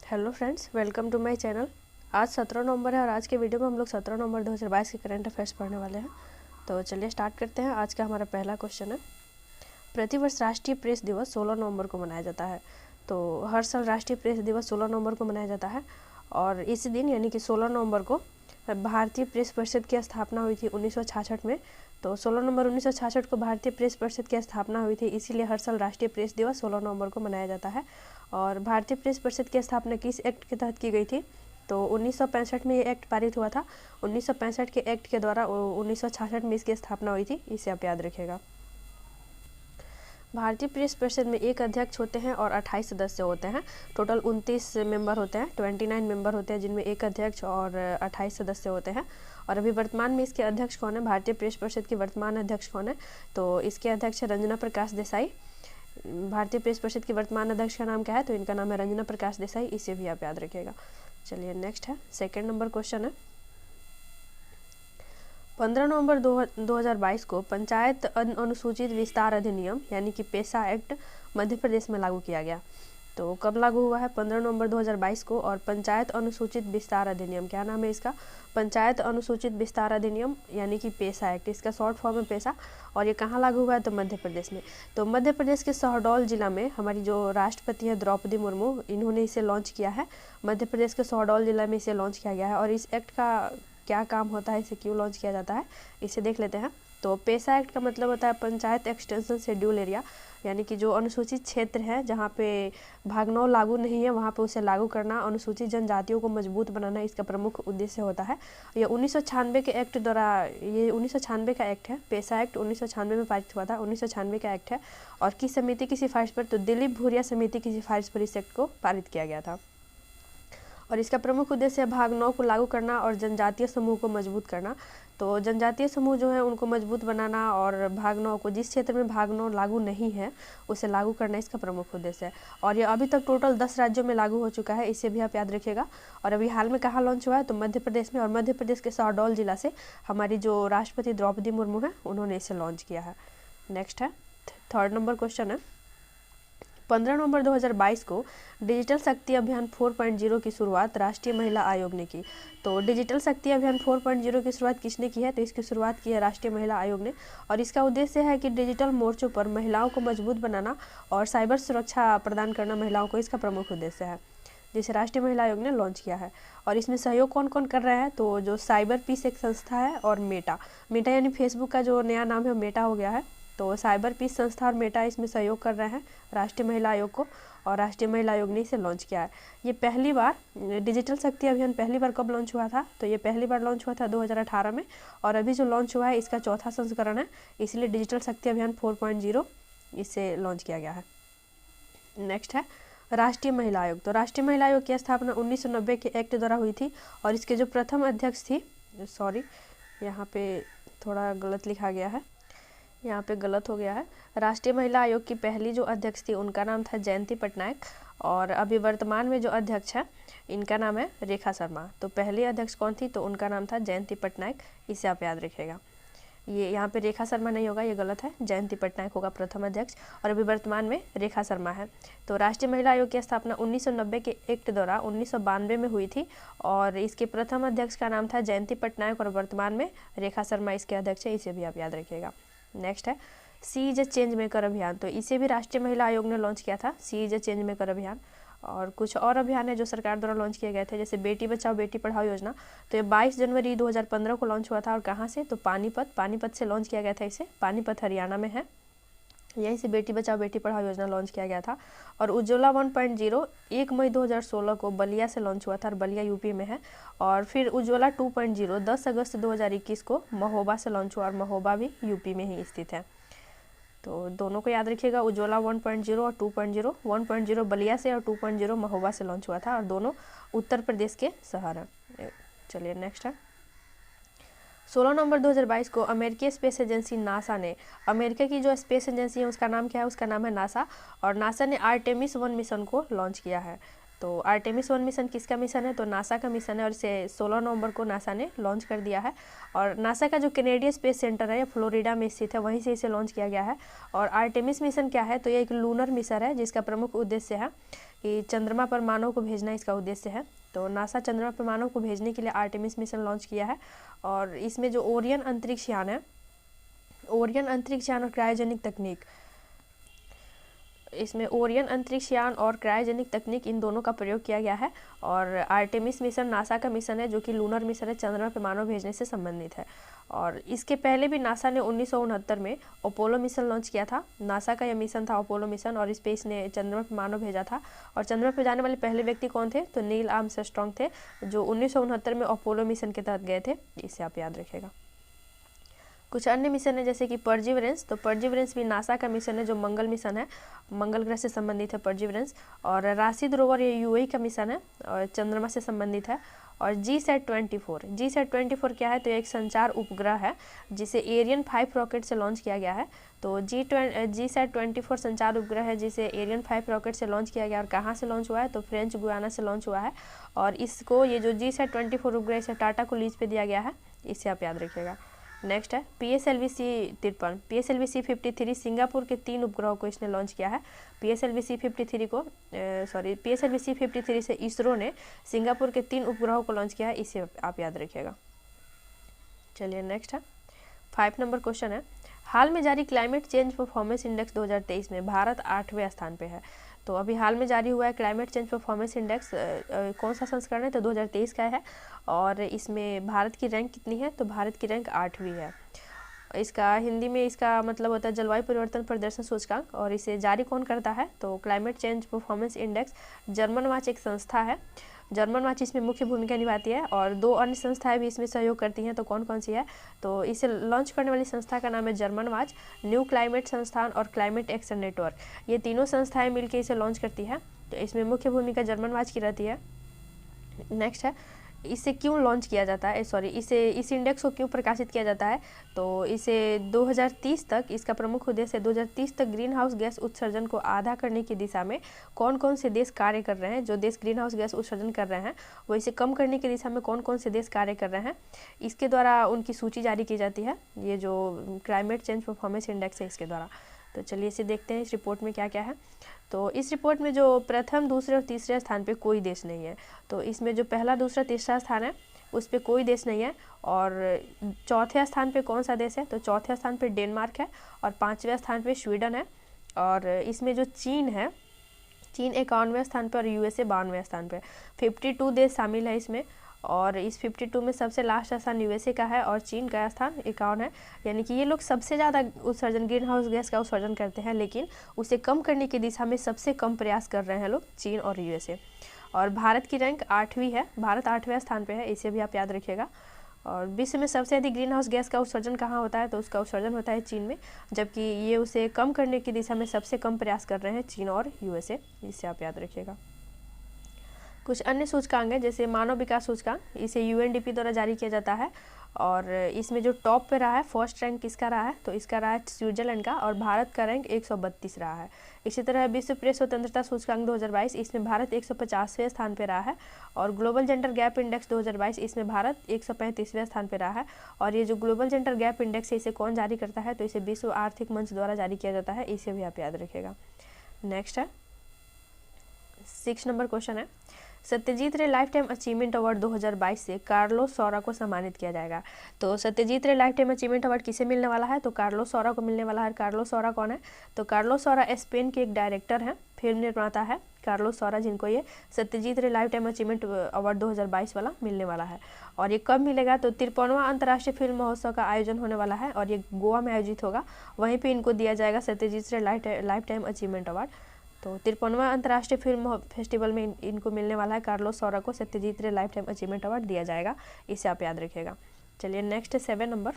Hello friends, welcome to my channel. आज 17 नवंबर है और आज के वीडियो में हम लोग 17 नवंबर 2022 के करंट अफेयर्स पढ़ने वाले हैं। तो चलिए स्टार्ट करते हैं। आज का हमारा पहला क्वेश्चन है, प्रतिवर्ष राष्ट्रीय प्रेस दिवस 16 नवंबर को मनाया जाता है। तो हर साल राष्ट्रीय प्रेस दिवस 16 नवंबर को मनाया जाता है और इस दिन यानी कि 16 नवंबर को भारतीय प्रेस परिषद की स्थापना हुई थी 1966 में। तो 16 नवंबर 1966 को भारतीय प्रेस परिषद की स्थापना हुई थी, इसीलिए हर साल राष्ट्रीय प्रेस दिवस 16 नवंबर को मनाया जाता है। और भारतीय प्रेस परिषद की स्थापना किस एक्ट के तहत की गई थी? तो 1965 में ये एक्ट पारित हुआ था। 1965 के एक्ट के द्वारा 1966 में इसकी स्थापना हुई थी, इसे आप याद रखिएगा। भारतीय प्रेस परिषद में एक अध्यक्ष होते हैं और 28 सदस्य होते हैं। टोटल 29 मेंबर होते हैं, 29 मेंबर होते हैं, जिनमें एक अध्यक्ष और 28 सदस्य होते हैं। और अभी वर्तमान में इसके अध्यक्ष कौन है? भारतीय प्रेस परिषद के वर्तमान अध्यक्ष कौन है? तो इसके अध्यक्ष है रंजना प्रकाश देसाई। भारतीय प्रेस परिषद के वर्तमान अध्यक्ष का नाम क्या है? तो इनका नाम है रंजना प्रकाश देसाई, इसे भी आप याद रखिएगा। चलिए नेक्स्ट है, सेकेंड नंबर क्वेश्चन है, 15 नवंबर 2022 को पंचायत अनुसूचित विस्तार अधिनियम यानी कि पेसा एक्ट मध्य प्रदेश में लागू किया गया। तो कब लागू हुआ है? 15 नवंबर 2022 को। और पंचायत अनुसूचित विस्तार अधिनियम, क्या नाम है इसका? पंचायत अनुसूचित विस्तार अधिनियम यानी कि पेसा एक्ट, इसका शॉर्ट फॉर्म है पेसा। और ये कहाँ लागू हुआ है? तो मध्य प्रदेश में। तो मध्य प्रदेश के शहडोल जिला में हमारी जो राष्ट्रपति है द्रौपदी मुर्मू, इन्होंने इसे लॉन्च किया है। मध्य प्रदेश के शहडोल जिला में इसे लॉन्च किया गया है। और इस एक्ट का क्या काम होता है, इसे क्यों लॉन्च किया जाता है, इसे देख लेते हैं। तो पेसा एक्ट का मतलब होता है पंचायत एक्सटेंशन शेड्यूल एरिया, यानी कि जो अनुसूचित क्षेत्र है जहाँ पे भाग 9 लागू नहीं है, वहाँ पे उसे लागू करना, अनुसूचित जनजातियों को मजबूत बनाना, इसका प्रमुख उद्देश्य होता है। ये 1996 के एक्ट द्वारा, ये 1996 का एक्ट है। पेसा एक्ट 1996 में पारित हुआ था, 1996 का एक्ट है। और किस समिति की सिफारिश पर? तो दिलीप भूरिया समिति की सिफारिश पर इस एक्ट को पारित किया गया था। और इसका प्रमुख उद्देश्य है भाग 9 को लागू करना और जनजातीय समूह को मजबूत करना। तो जनजातीय समूह जो है उनको मजबूत बनाना और भाग 9 को, जिस क्षेत्र में भाग 9 लागू नहीं है उसे लागू करना, इसका प्रमुख उद्देश्य है। और ये अभी तक टोटल 10 राज्यों में लागू हो चुका है, इसे भी आप याद रखिएगा। और अभी हाल में कहाँ लॉन्च हुआ है? तो मध्य प्रदेश में। और मध्य प्रदेश के शहडोल जिला से हमारी जो राष्ट्रपति द्रौपदी मुर्मू है, उन्होंने इसे लॉन्च किया है। नेक्स्ट है, थर्ड नंबर क्वेश्चन है, 15 नवंबर 2022 को डिजिटल शक्ति अभियान 4.0 की शुरुआत राष्ट्रीय महिला आयोग ने की। तो डिजिटल शक्ति अभियान 4.0 की शुरुआत किसने की है? तो इसकी शुरुआत की है राष्ट्रीय महिला आयोग ने। और इसका उद्देश्य है कि डिजिटल मोर्चों पर महिलाओं को मजबूत बनाना और साइबर सुरक्षा प्रदान करना महिलाओं को, इसका प्रमुख उद्देश्य है, जिसे राष्ट्रीय महिला आयोग ने लॉन्च किया है। और इसमें सहयोग कौन कौन कर रहा है? तो जो साइबर पीस एक संस्था है और मेटा यानी फेसबुक का जो नया नाम है मेटा हो गया है। तो साइबर पीस संस्था और मेटा इसमें सहयोग कर रहे हैं राष्ट्रीय महिला आयोग को, और राष्ट्रीय महिला आयोग ने इसे लॉन्च किया है। ये पहली बार डिजिटल शक्ति अभियान पहली बार कब लॉन्च हुआ था? तो ये पहली बार लॉन्च हुआ था 2018 में। और अभी जो लॉन्च हुआ है इसका चौथा संस्करण है, इसलिए डिजिटल शक्ति अभियान 4.0 इसे लॉन्च किया गया है। नेक्स्ट है राष्ट्रीय महिला आयोग। तो राष्ट्रीय महिला आयोग की स्थापना 1990 के एक्ट द्वारा हुई थी। और इसके जो प्रथम अध्यक्ष थी, सॉरी यहाँ पे थोड़ा गलत लिखा गया है, यहाँ पे गलत हो गया है। राष्ट्रीय महिला आयोग की पहली जो अध्यक्ष थी उनका नाम था जयंती पटनायक। और अभी वर्तमान में जो अध्यक्ष है इनका नाम है रेखा शर्मा। तो पहली अध्यक्ष कौन थी? तो उनका नाम था जयंती पटनायक, इसे आप याद रखिएगा। ये यहाँ पे रेखा शर्मा नहीं होगा, ये गलत है, जयंती पटनायक होगा प्रथम अध्यक्ष। और अभी वर्तमान में रेखा शर्मा है। तो राष्ट्रीय महिला आयोग की स्थापना 1990 के एक्ट द्वारा 1992 में हुई थी। और इसके प्रथम अध्यक्ष का नाम था जयंती पटनायक और वर्तमान में रेखा शर्मा इसके अध्यक्ष है, इसे भी आप याद रखिएगा। नेक्स्ट है सी इज ए चेंज मेकर अभियान। तो इसे भी राष्ट्रीय महिला आयोग ने लॉन्च किया था, सी इज ए चेंज मेकर अभियान। और कुछ और अभियान है जो सरकार द्वारा लॉन्च किए गए थे, जैसे बेटी बचाओ बेटी पढ़ाओ योजना। तो ये 22 जनवरी 2015 को लॉन्च हुआ था। और कहाँ से? तो पानीपत से लॉन्च किया गया था इसे। पानीपत हरियाणा में है, यहीं से बेटी बचाओ बेटी पढ़ाओ योजना लॉन्च किया गया था। और उज्ज्वला 1.0 1 मई 2016 को बलिया से लॉन्च हुआ था, और बलिया यूपी में है। और फिर उज्ज्वला 2.0 10 अगस्त 2021 को महोबा से लॉन्च हुआ, और महोबा भी यूपी में ही स्थित है। तो दोनों को याद रखिएगा, उज्ज्वला 1.0 और 2.0। 1.0 बलिया से और 2.0 महोबा से लॉन्च हुआ था, और दोनों उत्तर प्रदेश के शहर हैं। चलिए नेक्स्ट है, 16 नवंबर 2022 को अमेरिकी स्पेस एजेंसी नासा ने, अमेरिका की जो स्पेस एजेंसी है उसका नाम क्या है? उसका नाम है नासा। और नासा ने आर्टेमिस 1 मिशन को लॉन्च किया है। तो आर्टेमिस 1 मिशन किसका मिशन है? तो नासा का मिशन है, और इसे 16 नवंबर को नासा ने लॉन्च कर दिया है। और नासा का जो कैनेडियन स्पेस सेंटर है, फ्लोरिडा में स्थित है, वहीं से इसे लॉन्च किया गया है। और आर्टेमिस मिशन क्या है? तो ये एक लूनर मिशन है जिसका प्रमुख उद्देश्य है कि चंद्रमा पर मानव को भेजना इसका उद्देश्य है। तो नासा चंद्रमा पर मानव को भेजने के लिए आर्टेमिस मिशन लॉन्च किया है। और इसमें जो ओरियन अंतरिक्ष यान है, ओरियन अंतरिक्ष यान और क्रायोजेनिक तकनीक, इसमें ओरियन अंतरिक्ष यान और क्रायोजेनिक तकनीक इन दोनों का प्रयोग किया गया है। और आर्टेमिस मिशन नासा का मिशन है जो कि लूनर मिशन है, चंद्रमा पर मानव भेजने से संबंधित है। और इसके पहले भी नासा ने 1969 में अपोलो मिशन लॉन्च किया था। नासा का यह मिशन था अपोलो मिशन, और स्पेस ने चंद्रमा पर मानव भेजा था। और चंद्रमा पर जाने वाले पहले व्यक्ति कौन थे? तो नील आर्मस्ट्रॉन्ग थे, जो 1969 में अपोलो मिशन के तहत गए थे। इसे आप याद रखिएगा। कुछ अन्य मिशन है जैसे कि परजीवरेंस। तो परजीवरेंस भी नासा का मिशन है जो मंगल मिशन है, मंगल ग्रह से संबंधित है परजीवरेंस। और राशिद रोवर ये यूएई का मिशन है और चंद्रमा से संबंधित है। और GSAT-24 क्या है? तो ये एक संचार उपग्रह है जिसे एरियन 5 रॉकेट से लॉन्च किया गया है। तो GSAT-24 संचार उपग्रह है जिसे एरियन 5 रॉकेट से लॉन्च किया गया। और कहाँ से लॉन्च हुआ है? तो फ्रेंच गुयाना से लॉन्च हुआ है। और इसको ये जो GSAT-24 उपग्रह इसे टाटा को लीज पे दिया गया है, इसे आप याद रखिएगा। नेक्स्ट है PSLV-C53। PSLV-C53 सिंगापुर के 3 उपग्रहों को इसने लॉन्च किया है। PSLV-C53 से इसरो ने सिंगापुर के 3 उपग्रहों को लॉन्च किया है, इसे आप याद रखिएगा। चलिए नेक्स्ट है 5 नंबर क्वेश्चन है, हाल में जारी क्लाइमेट चेंज परफॉर्मेंस इंडेक्स 2023 में भारत 8वें स्थान पे है। तो अभी हाल में जारी हुआ है क्लाइमेट चेंज परफॉर्मेंस इंडेक्स, कौन सा संस्करण है? तो 2023 का है। और इसमें भारत की रैंक कितनी है? तो भारत की रैंक 8वीं है। इसका हिंदी में इसका मतलब होता है जलवायु परिवर्तन प्रदर्शन सूचकांक। और इसे जारी कौन करता है? तो climate change performance index German watch एक संस्था है, जर्मन वाच इसमें मुख्य भूमिका निभाती है। और 2 अन्य संस्थाएं भी इसमें सहयोग करती हैं। तो कौन कौन सी है? तो इसे लॉन्च करने वाली संस्था का नाम है जर्मन वाच, न्यू क्लाइमेट संस्थान और क्लाइमेट एक्शन नेटवर्क। ये तीनों संस्थाएं मिलकर इसे लॉन्च करती है। तो इसमें मुख्य भूमिका जर्मन वाच की रहती है। नेक्स्ट है, इसे क्यों लॉन्च किया जाता है, इस इंडेक्स को क्यों प्रकाशित किया जाता है? तो इसे 2030 तक, इसका प्रमुख उद्देश्य 2030 तक ग्रीन हाउस गैस उत्सर्जन को आधा करने की दिशा में कौन कौन से देश कार्य कर रहे हैं। जो देश ग्रीन हाउस गैस उत्सर्जन कर रहे हैं वो इसे कम करने की दिशा में कौन कौन से देश कार्य कर रहे हैं, इसके द्वारा उनकी सूची जारी की जाती है, ये जो क्लाइमेट चेंज परफॉर्मेंस इंडेक्स है इसके द्वारा। तो चलिए इसे देखते हैं इस रिपोर्ट में क्या क्या है। तो इस रिपोर्ट में जो प्रथम, दूसरे और तीसरे स्थान पे कोई देश नहीं है। तो इसमें जो पहला, दूसरा, तीसरा स्थान है उस पे कोई देश नहीं है। और चौथे स्थान पे कौन सा देश है? तो चौथे स्थान पे डेनमार्क है। और 5वें स्थान पे स्वीडन है। और इसमें जो चीन है, चीन 51वें स्थान पे और USA 92वें स्थान पे। 52 देश शामिल है इसमें। और इस 52 में सबसे लास्ट स्थान USA का है और चीन का स्थान 51 है। यानी कि ये लोग सबसे ज़्यादा उत्सर्जन, ग्रीन हाउस गैस का उत्सर्जन करते हैं, लेकिन उसे कम करने की दिशा में सबसे कम प्रयास कर रहे हैं लोग, चीन और USA। और भारत की रैंक 8वीं है, भारत 8वें स्थान पे है, इसे भी आप याद रखिएगा। और विश्व में सबसे अधिक ग्रीन हाउस गैस का उत्सर्जन कहाँ होता है? तो उसका उत्सर्जन होता है चीन में, जबकि ये उसे कम करने की दिशा में सबसे कम प्रयास कर रहे हैं चीन और USA, इसे आप याद रखिएगा। कुछ अन्य सूचकांक है जैसे मानव विकास सूचकांक, इसे UNDP द्वारा जारी किया जाता है। और इसमें जो टॉप पे रहा है, फर्स्ट रैंक किसका रहा है? तो इसका रहा है स्विट्जरलैंड का। और भारत का रैंक 132 रहा है। इसी तरह विश्व प्रेस स्वतंत्रता सूचकांक 2022, इसमें भारत 150वें स्थान पे रहा है। और ग्लोबल जेंडर गैप इंडेक्स 2022, इसमें भारत 135वें स्थान पे रहा है। और ये जो ग्लोबल जेंडर गैप इंडेक्स है इसे कौन जारी करता है? तो इसे विश्व आर्थिक मंच द्वारा जारी किया जाता है, इसे भी आप याद रखिएगा। नेक्स्ट है 6 नंबर क्वेश्चन है, सत्यजीत रे लाइफ टाइम अचीवमेंट अवार्ड 2022 से कार्लोस सौरा को सम्मानित किया जाएगा। तो सत्यजीत रे लाइफ टाइम अचीवमेंट अवार्ड किसे मिलने वाला है? तो कार्लोस सौरा को मिलने वाला है। कार्लोस सौरा कौन है? तो कार्लोस सौरा स्पेन के एक डायरेक्टर हैं, फिल्म निर्माता है कार्लोस सौरा, जिनको ये सत्यजीत रे लाइफ टाइम अचीवमेंट अवार्ड 2022 वाला मिलने वाला है। और ये कब मिलेगा? तो 53वां अंतर्राष्ट्रीय फिल्म महोत्सव का आयोजन होने वाला है और ये गोवा में आयोजित होगा, वहीं पर इनको दिया जाएगा सत्यजीत रे लाइफ टाइम अचीवमेंट अवार्ड। तो 53वां अंतर्राष्ट्रीय फिल्म फेस्टिवल में इनको मिलने वाला है, कार्लोस सौरा को सत्यजीत रे लाइफ टाइम अचीवमेंट अवार्ड दिया जाएगा, इसे आप याद रखिएगा। चलिए नेक्स्ट 7 नंबर,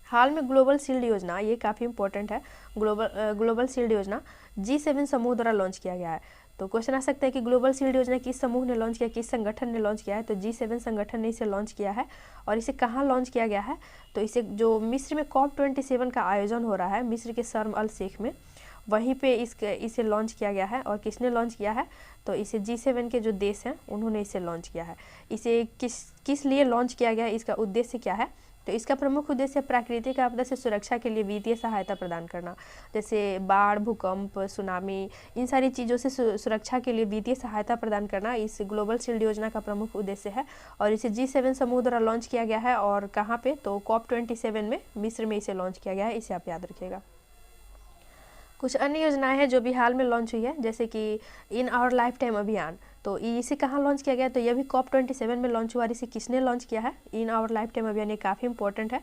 हाल में ग्लोबल शील्ड योजना, ये काफ़ी इंपॉर्टेंट है। ग्लोबल शील्ड योजना G7 समूह द्वारा लॉन्च किया गया है। तो क्वेश्चन आ सकता है कि ग्लोबल शील्ड योजना किस समूह ने लॉन्च किया, किस संगठन ने लॉन्च किया है? तो G7 संगठन ने इसे लॉन्च किया है। और इसे कहाँ लॉन्च किया गया है? तो इसे जो मिस्र में COP27 का आयोजन हो रहा है, मिस्र के शर्म अल शेख में, वहीं पे इसे लॉन्च किया गया है। और किसने लॉन्च किया है? तो इसे G7 के जो देश हैं उन्होंने इसे लॉन्च किया है। इसे किस लिए लॉन्च किया गया है, इसका उद्देश्य क्या है? तो इसका प्रमुख उद्देश्य प्राकृतिक आपदा से सुरक्षा के लिए वित्तीय सहायता प्रदान करना, जैसे बाढ़, भूकंप, सुनामी, इन सारी चीज़ों से सुरक्षा के लिए वित्तीय सहायता प्रदान करना इस ग्लोबल शील्ड योजना का प्रमुख उद्देश्य है। और इसे G7 समूह द्वारा लॉन्च किया गया है। और कहाँ पे, तो COP27 में मिस्र में इसे लॉन्च किया गया है, इसे आप याद रखिएगा। कुछ अन्य योजनाएं हैं जो भी हाल में लॉन्च हुई है, जैसे कि इन आवर लाइफ टाइम अभियान। तो इसे कहाँ लॉन्च किया गया, तो यह भी COP27 में लॉन्च हुआ। इसे किसने लॉन्च किया है, इन आवर लाइफ टाइम अभियान, ये काफ़ी इंपॉर्टेंट है।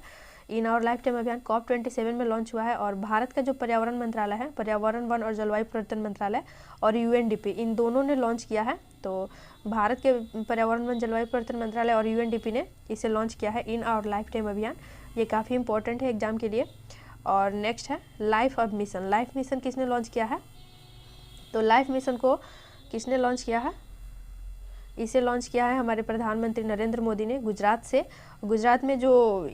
इन आवर लाइफ टाइम अभियान COP27 में लॉन्च हुआ है। और भारत का जो पर्यावरण मंत्रालय है, पर्यावरण, वन और जलवायु परिवर्तन मंत्रालय, और UNDP, इन दोनों ने लॉन्च किया है। तो भारत के पर्यावरण, वन, जलवायु परिवर्तन मंत्रालय और UNDP ने इसे लॉन्च किया है, इन आवर लाइफ टाइम अभियान। ये काफ़ी इंपॉर्टेंट है एग्जाम के लिए। और नेक्स्ट है लाइफ अब मिशन। लाइफ मिशन किसने लॉन्च किया है, तो लाइफ मिशन को किसने लॉन्च किया है, इसे लॉन्च किया है हमारे प्रधानमंत्री नरेंद्र मोदी ने गुजरात से। गुजरात में जो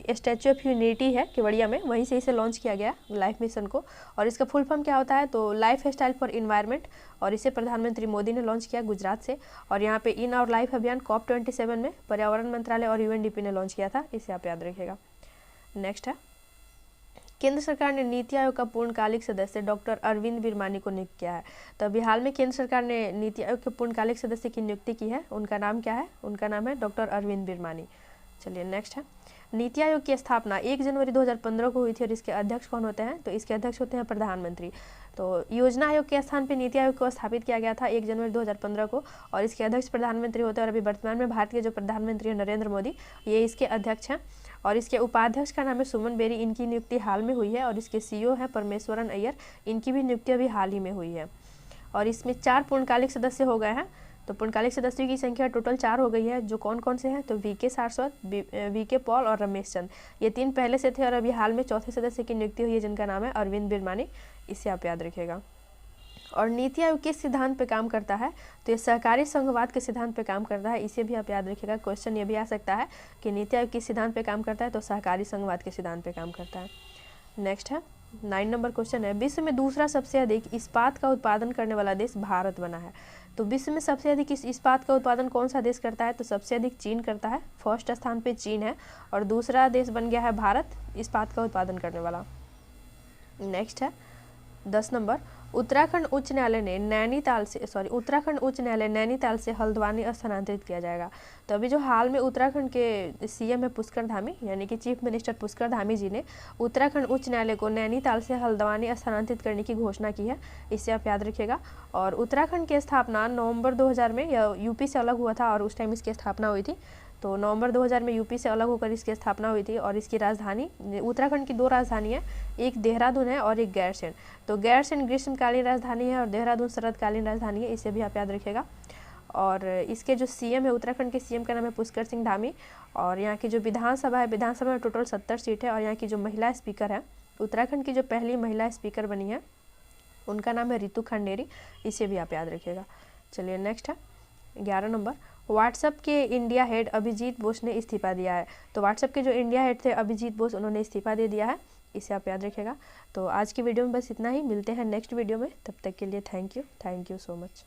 स्टैचू ऑफ यूनिटी है केवड़िया में, वहीं से इसे लॉन्च किया गया लाइफ मिशन को। और इसका फुल फॉर्म क्या होता है, तो लाइफ स्टाइल फॉर इन्वायरमेंट। और इसे प्रधानमंत्री मोदी ने लॉन्च किया गुजरात से। और यहाँ पे इन आवर लाइफ अभियान COP27 में पर्यावरण मंत्रालय और UNDP ने लॉन्च किया था, इसे आप याद रखिएगा। नेक्स्ट है, केंद्र सरकार ने नीति आयोग का पूर्णकालिक सदस्य डॉक्टर अरविंद बिरमानी को नियुक्त किया है। तो अभी हाल में केंद्र सरकार ने नीति आयोग के पूर्णकालिक सदस्य की नियुक्ति की है। उनका नाम क्या है, उनका नाम है डॉक्टर अरविंद बिरमानी। चलिए नेक्स्ट है, नीति आयोग की स्थापना 1 जनवरी 2015 को हुई थी। और इसके अध्यक्ष कौन होते हैं, तो इसके अध्यक्ष होते हैं प्रधानमंत्री। तो योजना आयोग के स्थान पर नीति आयोग को स्थापित किया गया था 1 जनवरी 2015 को। और इसके अध्यक्ष प्रधानमंत्री होते हैं। और अभी वर्तमान में भारत के जो प्रधानमंत्री हैं नरेंद्र मोदी, ये इसके अध्यक्ष हैं। और इसके उपाध्यक्ष का नाम है सुमन बेरी, इनकी नियुक्ति हाल में हुई है। और इसके CEO हैं परमेश्वरन अय्यर, इनकी भी नियुक्ति अभी हाल ही में हुई है। और इसमें 4 पूर्णकालिक सदस्य हो गए हैं। तो पूर्णकालिक सदस्यों की संख्या टोटल 4 हो गई है। जो कौन कौन से हैं, तो VK सारस्वत, VK पॉल और रमेश चंद, ये 3 पहले से थे। और अभी हाल में चौथे सदस्य की नियुक्ति हुई है, जिनका नाम है अरविंद बिरमानी, इसे आप याद रखिएगा। और नीति आयोग किस सिद्धांत पे काम करता है, तो ये सहकारी संघवाद के सिद्धांत पे काम करता है, इसे भी आप याद रखिएगा। क्वेश्चन ये भी आ सकता है कि नीति आयोग किस सिद्धांत पे काम करता है, तो सहकारी संघवाद के सिद्धांत पे काम करता है। नेक्स्ट है 9 नंबर क्वेश्चन है, विश्व में दूसरा सबसे अधिक इस्पात का उत्पादन करने वाला देश भारत बना है। तो विश्व में सबसे अधिक इस्पात का उत्पादन कौन सा देश करता है, तो सबसे अधिक चीन करता है। फर्स्ट स्थान पे चीन है। और दूसरा देश बन गया है भारत इस्पात का उत्पादन करने वाला। नेक्स्ट है 10 नंबर, उत्तराखंड उच्च न्यायालय नैनीताल से हल्द्वानी स्थानांतरित किया जाएगा। तो अभी जो हाल में उत्तराखंड के CM है पुष्कर धामी, यानी कि चीफ मिनिस्टर पुष्कर धामी जी ने उत्तराखंड उच्च न्यायालय को नैनीताल से हल्द्वानी स्थानांतरित करने की घोषणा की है, इसे आप याद रखिएगा। और उत्तराखंड की स्थापना नवंबर 2000 में UP से अलग हुआ था, और उस टाइम इसकी स्थापना हुई थी। तो नवंबर 2000 में UP से अलग होकर इसकी स्थापना हुई थी। और इसकी राजधानी, उत्तराखंड की 2 राजधानी है, एक देहरादून है और एक गैरसैंण। तो गैरसैंण ग्रीष्मकालीन राजधानी है और देहरादून शरदकालीन राजधानी है, इसे भी आप याद रखिएगा। और इसके जो CM है, उत्तराखंड के CM का नाम है पुष्कर सिंह धामी। और यहाँ की जो विधानसभा है, विधानसभा में टोटल 70 सीट है। और यहाँ की जो महिला स्पीकर है, उत्तराखंड की जो पहली महिला स्पीकर बनी है, उनका नाम है रितु खंडेरी, इसे भी आप याद रखिएगा। चलिए नेक्स्ट है 11 नंबर, व्हाट्सएप के इंडिया हेड अभिजीत बोस ने इस्तीफा दिया है। तो व्हाट्सएप के जो इंडिया हेड थे अभिजीत बोस, उन्होंने इस्तीफा दे दिया है, इसे आप याद रखिएगा। तो आज की वीडियो में बस इतना ही, मिलते हैं नेक्स्ट वीडियो में, तब तक के लिए थैंक यू सो मच।